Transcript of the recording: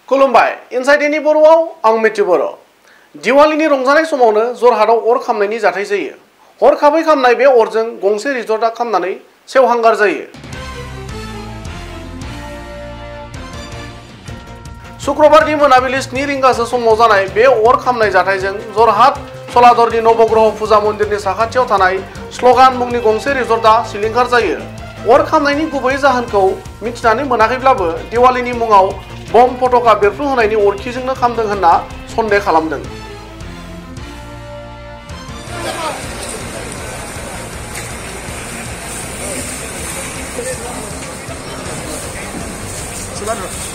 खुलुमबाय inside any बर'आव आं मिथि बर'। दिवालीनि रंजानाय समावनो जरहाटआव अर खामनायनि जाथाय जायो। हरखाबै खामनाय बे अरजों गंसे रिजर्टआ खामनानै सेवहांगार जायो। शुक्रबारनि मोनाबिलि 7 रिंगासो समाव जानाय बे अर खामनाय जाथायजों जरहाट सलाधरनि नवग्रह फुजा मन्दिरनि साखाथियाव थानाय स्लगान मुंनि गंसे रिजर्टआ सिलिंखार जायो। अर खामनायनि गुबै जाहोनखौ मिथिनानै मोनाखैब्लाबो दिवालीनि मुङाव बम फटका बेरफ्रुहोनायनि अरखिजोंनो खामदों होनना सन्देह खालामदों। Sebenarnya